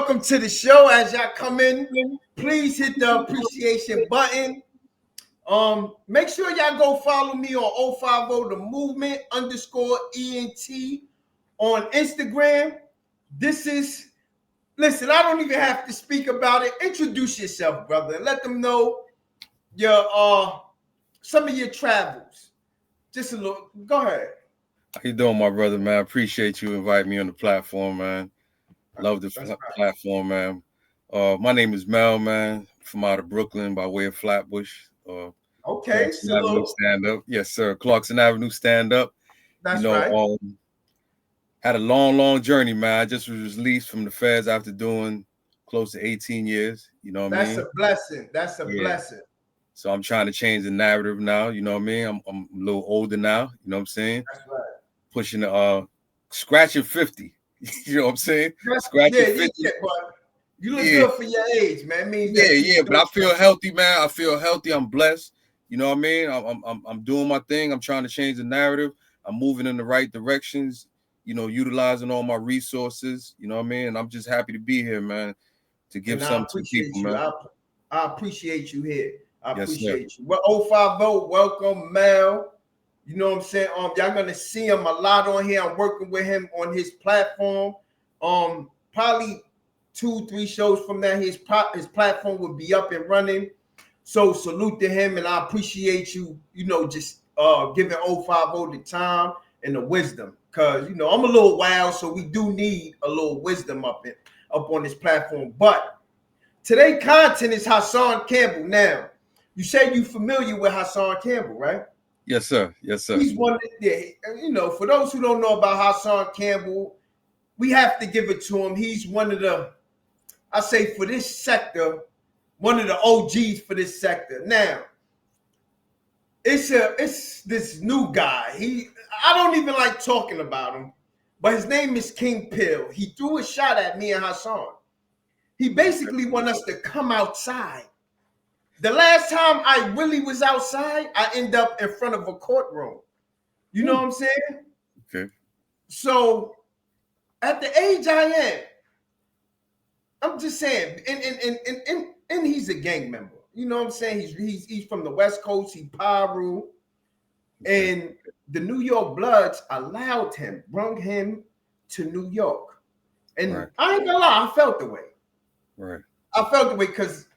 welcome to the show. As y'all come in, please hit the appreciation button. Make sure y'all go follow me on 050 the movement _ENT on Instagram. Listen, I don't even have to speak about it. Introduce yourself, brother, and let them know your some of your travels. Just a little. Go ahead. How you doing, my brother, man? I appreciate you inviting me on the platform, man. Love the platform, man. My name is Mel, man, from out of Brooklyn by way of Flatbush. Okay, Clarkson Avenue stand up. Yes, sir. Clarkson Avenue stand up. That's right. Had a long journey, man. I just was released from the feds after doing close to 18 years. You know what I mean? That's a blessing. That's a blessing. So I'm trying to change the narrative now. You know what I mean? I'm a little older now. You know what I'm saying? That's right. Pushing scratching 50. You know what I'm saying? Scratching 50. Yeah, but you look good for your age, man. It means but I feel healthy, man. I feel healthy. I'm blessed. You know what I mean? I'm doing my thing. I'm trying to change the narrative. I'm moving in the right directions, you know, utilizing all my resources, you know what I mean? And I'm just happy to be here, man, to give something to people, man. I appreciate you here. I appreciate you. Well, 050, welcome, Mel. You know what I'm saying? Y'all gonna see him a lot on here. I'm working with him on his platform. Probably 2-3 shows from now, his platform will be up and running. So salute to him, and I appreciate you. You know, just giving 050 the time and the wisdom, because you know I'm a little wild, so we do need a little wisdom up on this platform. But today's content is Hassan Campbell. Now, you say you familiar with Hassan Campbell, right? Yes, sir. Yes, sir. He's one. You know, for those who don't know about Hassan Campbell, we have to give it to him. He's one of the, I say for this sector, one of the OGs for this sector. Now, it's this new guy. I don't even like talking about him, but his name is King Pill. He threw a shot at me and Hassan. He basically want us to come outside. The last time I really was outside, I end up in front of a courtroom. You know what I'm saying? Okay. So at the age I am, I'm just saying, and he's a gang member. You know what I'm saying? He's from the West Coast. He PIRU, and the New York Bloods brought him to New York. And I ain't gonna lie, I felt the way. Right. I felt the way because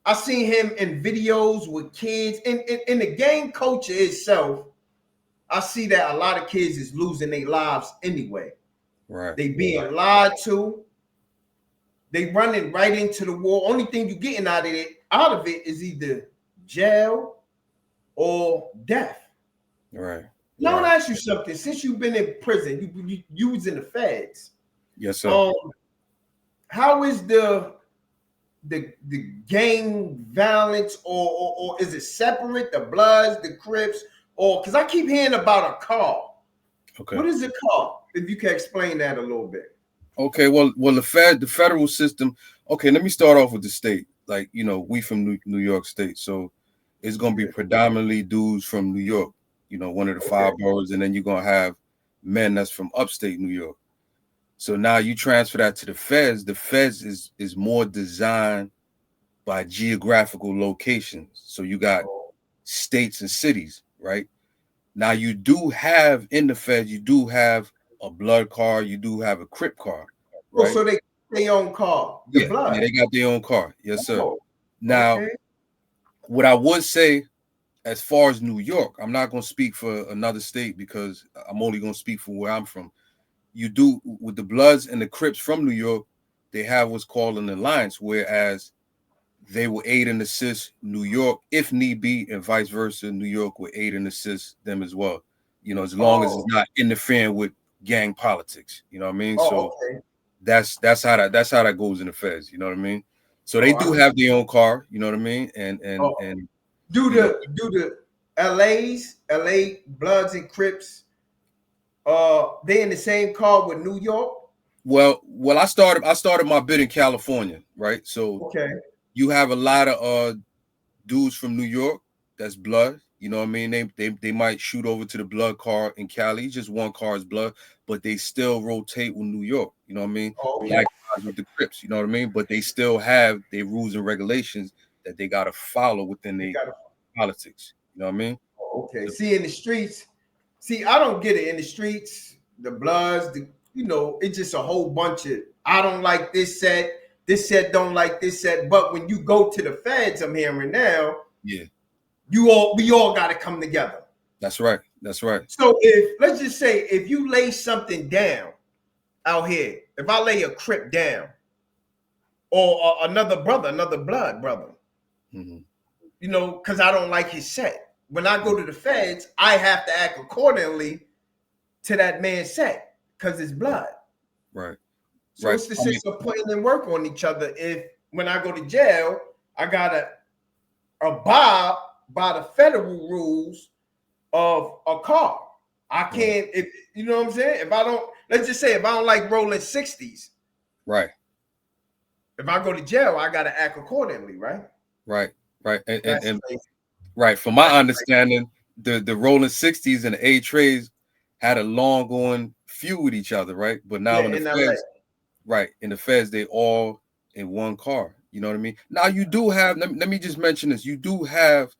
I seen him in videos with kids. In the gang culture itself, I see that a lot of kids is losing their lives anyway. Right. They being lied to. They running right into the wall. Only thing you getting out of it is either jail or death. Right. Now I want to ask you something. Since you've been in prison, you was in the feds. Yes, sir. How is the gang violence, or is it separate? The Bloods, the Crips, or because I keep hearing about a car. Okay. What is a car? If you can explain that a little bit. Okay, well, the federal system. Okay, let me start off with the state. Like, you know, we from New York State, so it's gonna be predominantly dudes from New York. You know, one of the 5 boroughs, and then you're gonna have men that's from upstate New York. So now you transfer that to the feds. The feds is more designed by geographical locations. So you got states and cities, right? Now you do have in the feds, you do have a blood car, you do have a Crip car, right? Oh, so they own car. Blood. Yeah, they got their own car. Yes, sir. Now, what I would say, as far as New York, I'm not going to speak for another state because I'm only going to speak for where I'm from. You do with the Bloods and the Crips from New York, they have what's called an alliance, whereas they will aid and assist New York if need be, and vice versa. New York will aid and assist them as well. You know, as long as it's not interfering with gang politics. You know what I mean? That's how that goes in the feds. You know what I mean? So they do have their own car. You know what I mean? And do the LA Bloods and Crips, they in the same car with New York? Well, I started my bid in California, right? So you have a lot of dudes from New York that's blood. You know what I mean? They might shoot over to the blood car in Cali. Just one car is blood, but they still rotate with New York. You know what I mean? Like with the Crips, you know what I mean? But they still have their rules and regulations that they gotta follow within their politics. You know what I mean? Okay. See, in the streets, I don't get it. In the streets, the Bloods, it's just a whole bunch of I don't like this set don't like this set. But when you go to the feds, I'm hearing now, yeah, we all got to come together. That's right. That's right. So let's just say if you lay something down out here, if I lay a Crip down or another blood brother, because I don't like his set. When I go to the feds, I have to act accordingly to that man's set because it's blood. Right. So it's the sense of putting in work on each other. If when I go to jail, I gotta abide by the federal rules of a car. I can't, if you know what I'm saying? If I don't, let's just say if I don't like rolling 60s, right? If I go to jail, I gotta act accordingly, right? Right. And right. From my understanding, the rolling 60s and the A trays had a long going feud with each other, right? But now in the feds, in the feds, they all in one car. You know what I mean? Now you do have, let me just mention this. You do have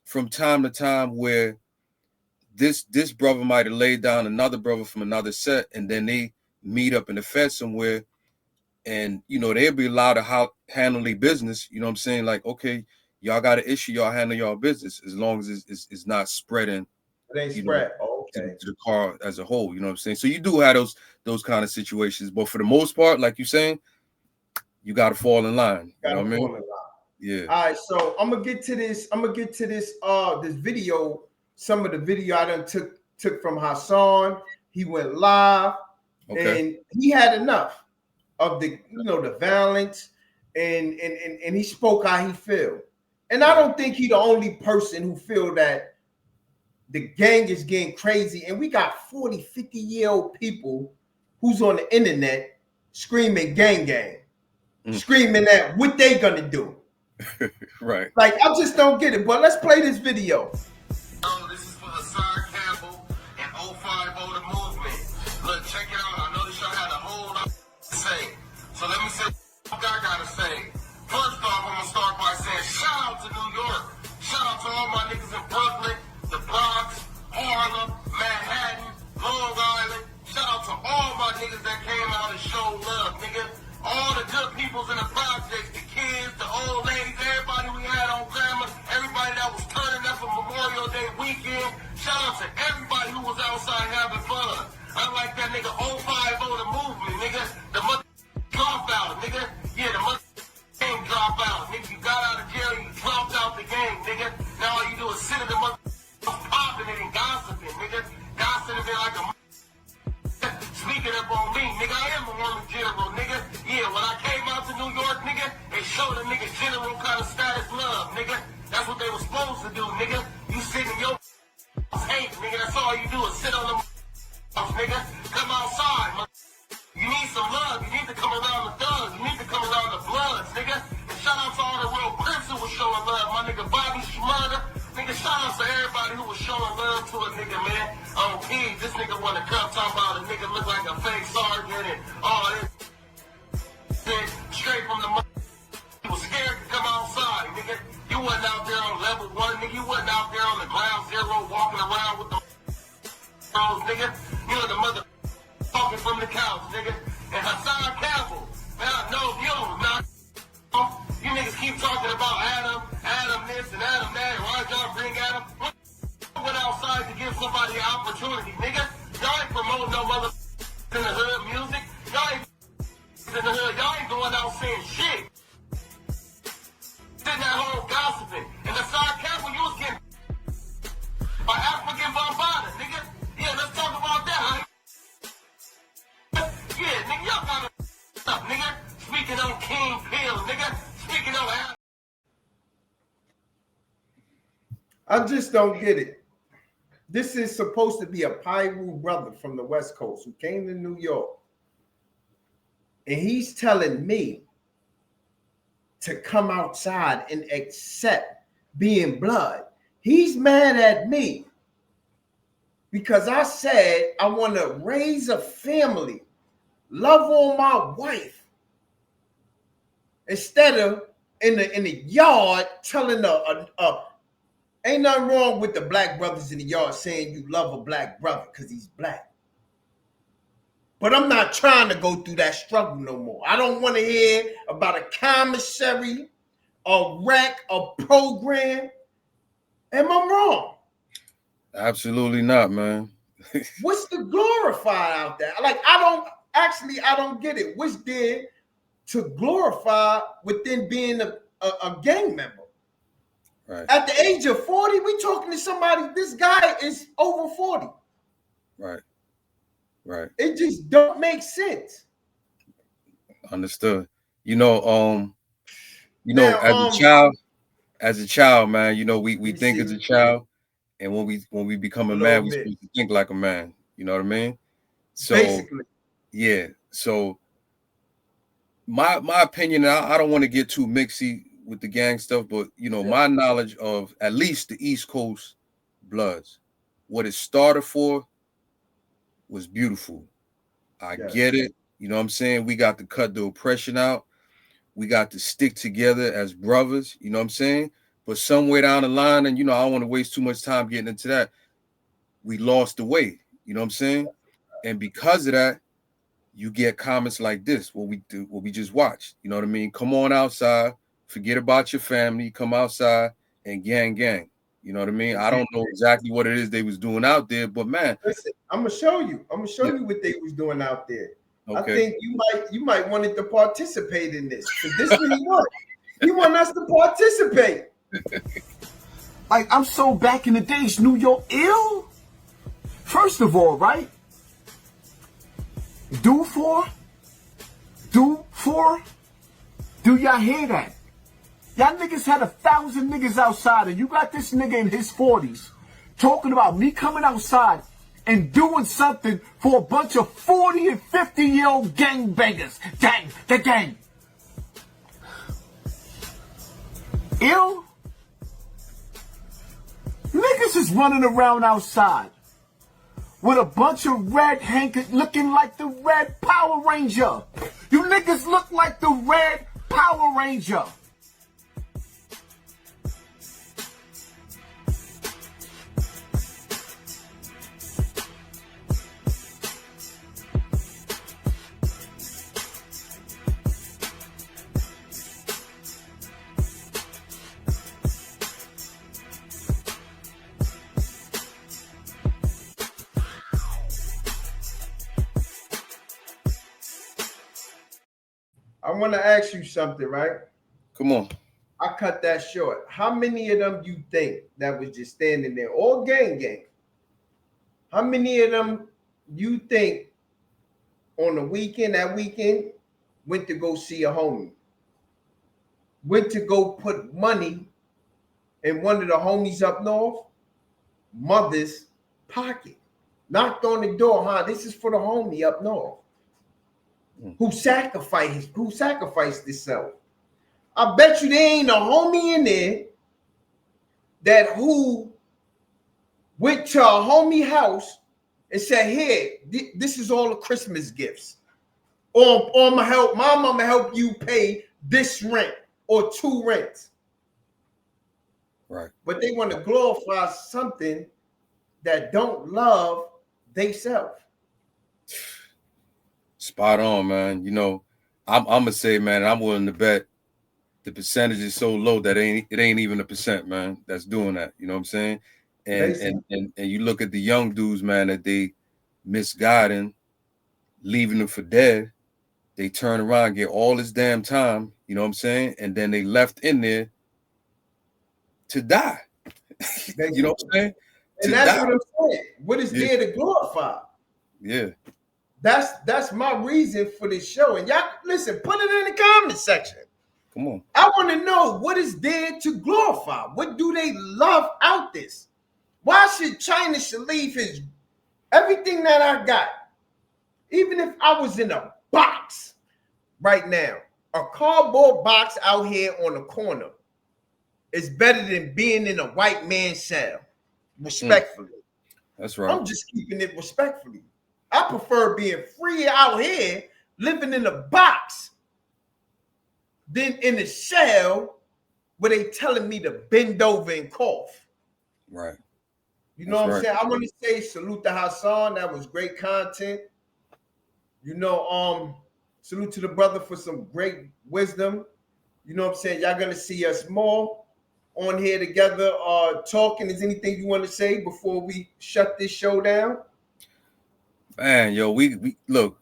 from time to time where this brother might have laid down another brother from another set, and then they meet up in the feds somewhere, and they'll be allowed to handle their business. You know what I'm saying? Like, okay, y'all got an issue, y'all handle y'all business as long as it's not spreading. It ain't spread. To the car as a whole. You know what I'm saying? So you do have those kind of situations, but for the most part, like you're saying, you got to fall in line. You know what I mean? Yeah. All right, so I'm gonna get to this. This video. Some of the video I done took from Hassan. He went live, and he had enough of the the violence, and he spoke how he feel. And I don't think he the only person who feel that the gang is getting crazy, and we got 40, 50-year-old people who's on the internet screaming gang, screaming at what they gonna do. Right. Like, I just don't get it. But let's play this video. Oh, this is for Hassan Campbell and 050 the movement. Look, check it out. I know this y'all had a whole lot to say. So let me say what I gotta say. First off, I'm gonna start by saying shout out to New York. Shout out to all my niggas in Brooklyn, the Bronx, Harlem, Manhattan, Long Island. Shout out to all my niggas that came out and showed love, nigga. All the good peoples in the projects, the kids, the old ladies, everybody we had on camera, everybody that was turning up for Memorial Day weekend. Shout out to everybody who was outside having fun. Unlike that nigga 050 the movement, nigga. The mother dropout, nigga. Yeah, the mother game dropout, nigga. You got out of jail, you dropped out the game, nigga. Now all you do is sit in the mother popping it and gossiping, nigga. Gossiping like a speaking up on me, nigga. I am a woman general, nigga. Yeah, when I came out to New York, nigga, they showed a nigga general kind of status love, nigga. That's what they were supposed to do, nigga. You sit in your hate, nigga. That's all you do is sit on the nigga. Come outside, you need some love. You need to come around the thugs. You need to come around the bloods, nigga. And shout out to all the real Crips who was showing love. My nigga Bobby Schmurder. Nigga, shout out to everybody who was showing love to a nigga, man. On P, this nigga wanna come talk about a nigga look like a fake sergeant and all this shit straight from the he was scared to come outside, nigga. You wasn't out there on level 1, nigga. You wasn't out there on the ground zero walking around with the nigga. You know the mother talking from the couch, nigga. And Hassan Campbell, man, I know you don't know. You niggas keep talking about Adam this and Adam that. Why y'all bring Adam? Went outside to give somebody an opportunity, nigga. Y'all ain't promoting no mother in the hood music. Y'all ain't in the hood. Y'all ain't going out saying shit. Sitting at home gossiping. And the side Campbell, you was getting by African Bombada, nigga. Yeah, let's talk about that, huh? Yeah, nigga, y'all got up, nigga. Speaking on King Pill, nigga. Speaking on Adam. I just don't get it. This is supposed to be a PIRU brother from the West Coast who came to New York. And he's telling me to come outside and accept being blood. He's mad at me because I said I want to raise a family, love on my wife, instead of in the yard telling ain't nothing wrong with the black brothers in the yard saying you love a black brother because he's black. But I'm not trying to go through that struggle no more. I don't want to hear about a commissary, a wreck, a program. Am I wrong? Absolutely not, man. What's the glorify out there? Like, I don't get it. What's there to glorify within being a gang member? Right. At the age of 40, we talking to somebody, this guy is over 40. Right. Right. It just don't make sense. Understood. You know, Now, as a child, man, you know, we think as a child, and when we become a man, we're supposed to think like a man. You know what I mean? So basically, yeah. So my opinion, I don't want to get too mixy with the gang stuff, but you know, my knowledge of at least the East Coast Bloods, what it started for was beautiful. I get it. You know what I'm saying? We got to cut the oppression out. We got to stick together as brothers. You know what I'm saying? But somewhere down the line, and you know, I don't want to waste too much time getting into that, we lost the way. You know what I'm saying? And because of that, you get comments like this, what we just watched. You know what I mean? Come on outside, forget about your family, come outside and gang. You know what I mean? I don't know exactly what it is they was doing out there, but man, listen, I'm gonna show you. I'm gonna show you what they was doing out there. Okay. I think you might wanted to participate in this. Because this is what he wants. He want us to participate. Like, I'm so back in the days, New York ill. First of all, right? Do y'all hear that? Y'all niggas had 1,000 niggas outside, and you got this nigga in his 40s talking about me coming outside and doing something for a bunch of 40 and 50-year-old gangbangers. The gang. Ill? Niggas is running around outside with a bunch of red hankies looking like the Red Power Ranger. You niggas look like the Red Power Ranger. I want to ask you something, right? Come on. I cut that short. How many of them you think that was just standing there, all gang? How many of them you think on the weekend, went to go see a homie? Went to go put money in one of the homies up north, mother's pocket. Knocked on the door, this is for the homie up north. Who sacrificed himself. I bet you there ain't a homie in there that who went to a homie house and said, here, this is all the Christmas gifts. Or my mama help you pay this rent or 2 rents. Right. But they want to glorify something that don't love theyself. Spot on, man. You know, I'm gonna say, man, I'm willing to bet the percentage is so low that it ain't even a percent, man, that's doing that. You know what I'm saying? And you look at the young dudes, man, that they misguiding, leaving them for dead. They turn around, get all this damn time, you know what I'm saying? And then they left in there to die. You know what I'm saying? And that's what I'm saying. What is there to glorify? Yeah. That's my reason for this show. And y'all, listen, put it in the comment section. Come on. I want to know what is there to glorify. What do they love out this? Why should CHYNA leave his everything that I got? Even if I was in a box right now, a cardboard box out here on the corner is better than being in a white man's cell. Respectfully. That's right. I'm just keeping it respectfully. I prefer being free out here, living in a box, Then in the shell, where they telling me to bend over and cough. Right. You know what I'm saying? I want to say salute to Hassan. That was great content. You know, salute to the brother for some great wisdom. You know what I'm saying? Y'all gonna see us more on here together, talking. Is anything you want to say before we shut this show down? Man, yo, we look,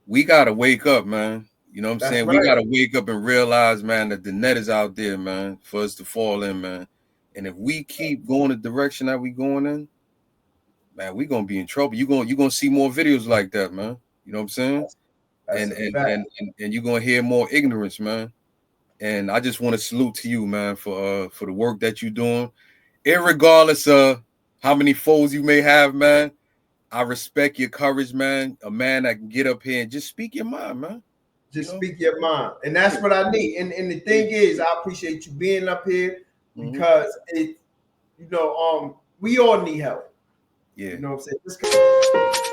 we gotta wake up, man. You know what I'm saying? Right. We gotta wake up and realize, man, that the net is out there, man, for us to fall in, man. And if we keep going the direction that we going in, man, we gonna be in trouble. You gonna see more videos like that, man. You know what I'm saying? And you're gonna hear more ignorance, man. And I just want to salute to you, man, for the work that you're doing. Irregardless of how many foes you may have, man, I respect your courage, man. A man that can get up here and just speak your mind, man. Just speak your mind. And that's what I need. And the thing is, I appreciate you being up here because it, you know, we all need help. Yeah. You know what I'm saying?